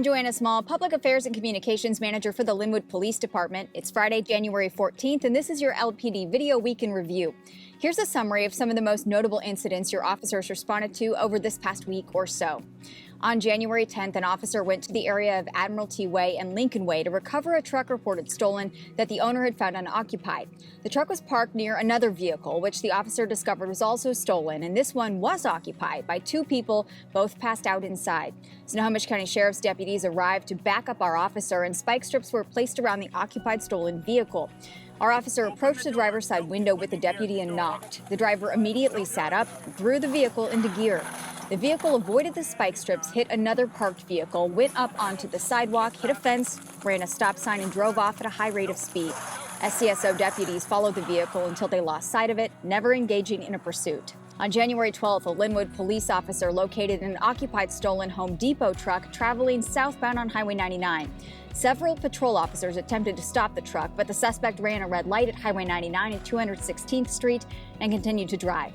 Joanna Small, Public Affairs and Communications Manager for the Lynnwood Police Department. It's Friday, January 14th, and this is your LPD Video Week in Review. Here's a summary of some of the most notable incidents your officers responded to over this past week or so. On January 10th, an officer went to the area of Admiralty Way and Lincoln Way to recover a truck reported stolen that the owner had found unoccupied. The truck was parked near another vehicle, which the officer discovered was also stolen, and this one was occupied by two people, both passed out inside. Snohomish County Sheriff's deputies arrived to back up our officer, and spike strips were placed around the occupied stolen vehicle. Our officer approached the driver's side window with the deputy and knocked. The driver immediately sat up and threw the vehicle into gear. The vehicle avoided the spike strips, hit another parked vehicle, went up onto the sidewalk, hit a fence, ran a stop sign, and drove off at a high rate of speed. SCSO deputies followed the vehicle until they lost sight of it, never engaging in a pursuit. On January 12th, a Lynnwood police officer located an occupied stolen Home Depot truck traveling southbound on Highway 99. Several patrol officers attempted to stop the truck, but the suspect ran a red light at Highway 99 and 216th Street and continued to drive.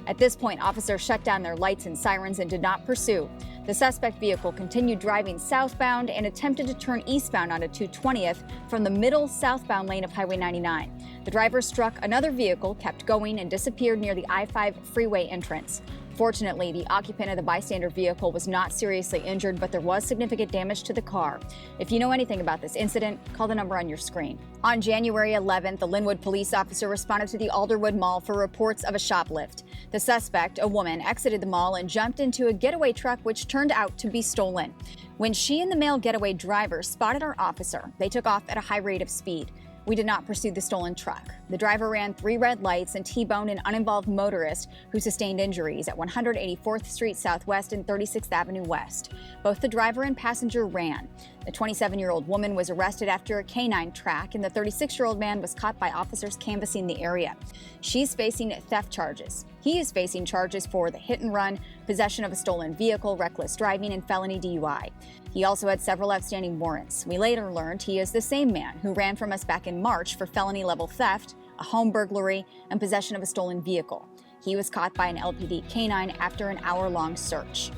At this point, officers shut down their lights and sirens and did not pursue. The suspect vehicle continued driving southbound and attempted to turn eastbound onto 220th from the middle southbound lane of Highway 99. The driver struck another vehicle, kept going, and disappeared near the I-5 freeway entrance. Fortunately, the occupant of the bystander vehicle was not seriously injured, but there was significant damage to the car. If you know anything about this incident, call the number on your screen. On January 11th, the Lynnwood police officer responded to the Alderwood Mall for reports of a shoplift. The suspect, a woman, exited the mall and jumped into a getaway truck which turned out to be stolen. When she and the male getaway driver spotted our officer, they took off at a high rate of speed. We did not pursue the stolen truck. The driver ran 3 red lights and T-boned an uninvolved motorist who sustained injuries at 184th Street Southwest and 36th Avenue West. Both the driver and passenger ran. The 27-year-old woman was arrested after a canine track, and the 36-year-old man was caught by officers canvassing the area. She's facing theft charges. He is facing charges for the hit and run, possession of a stolen vehicle, reckless driving, and felony DUI. He also had several outstanding warrants. We later learned he is the same man who ran from us back in March for felony-level theft, a home burglary, and possession of a stolen vehicle. He was caught by an LPD canine after an hour-long search.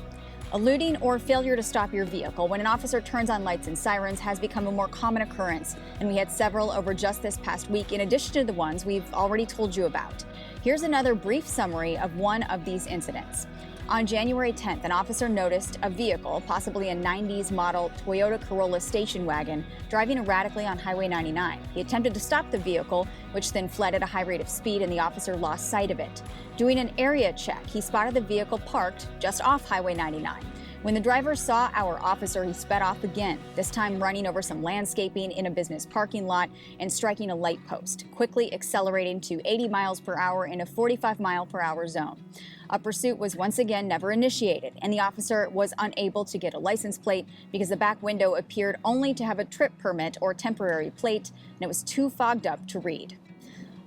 Eluding or failure to stop your vehicle when an officer turns on lights and sirens has become a more common occurrence, and we had several over just this past week in addition to the ones we've already told you about. Here's another brief summary of one of these incidents. On January 10th, an officer noticed a vehicle, possibly a 90s model Toyota Corolla station wagon, driving erratically on Highway 99. He attempted to stop the vehicle, which then fled at a high rate of speed, and the officer lost sight of it. Doing an area check, he spotted the vehicle parked just off Highway 99. When the driver saw our officer, he sped off again, this time running over some landscaping in a business parking lot and striking a light post, quickly accelerating to 80 miles per hour in a 45-mile-per-hour zone. A pursuit was once again never initiated, and the officer was unable to get a license plate because the back window appeared only to have a trip permit or temporary plate, and it was too fogged up to read.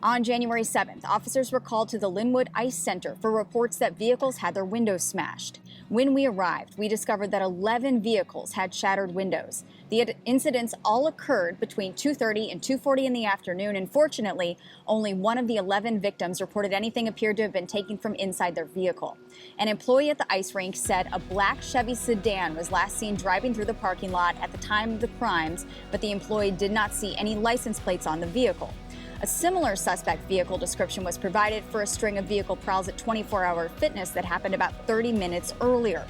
On January 7th, officers were called to the Lynnwood Ice Center for reports that vehicles had their windows smashed. When we arrived, we discovered that 11 vehicles had shattered windows. The incidents all occurred between 2:30 and 2:40 in the afternoon, and fortunately, only one of the 11 victims reported anything appeared to have been taken from inside their vehicle. An employee at the ice rink said a black Chevy sedan was last seen driving through the parking lot at the time of the crimes, but the employee did not see any license plates on the vehicle. A similar suspect vehicle description was provided for a string of vehicle prowls at 24 Hour Fitness that happened about 30 minutes earlier.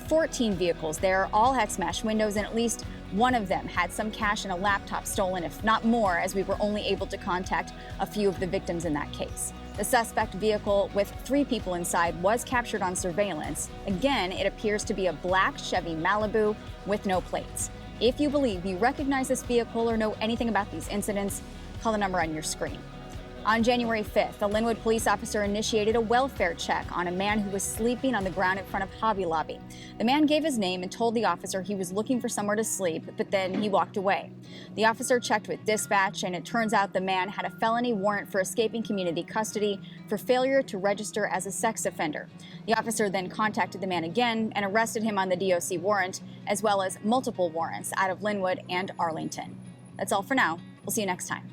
14 vehicles there all had smashed windows, and at least one of them had some cash and a laptop stolen, if not more, as we were only able to contact a few of the victims in that case. The suspect vehicle with 3 people inside was captured on surveillance. Again, it appears to be a black Chevy Malibu with no plates. If you believe you recognize this vehicle or know anything about these incidents, call the number on your screen. On January 5th, a Lynnwood police officer initiated a welfare check on a man who was sleeping on the ground in front of Hobby Lobby. The man gave his name and told the officer he was looking for somewhere to sleep, but then he walked away. The officer checked with dispatch, and it turns out the man had a felony warrant for escaping community custody for failure to register as a sex offender. The officer then contacted the man again and arrested him on the DOC warrant, as well as multiple warrants out of Lynnwood and Arlington. That's all for now. We'll see you next time.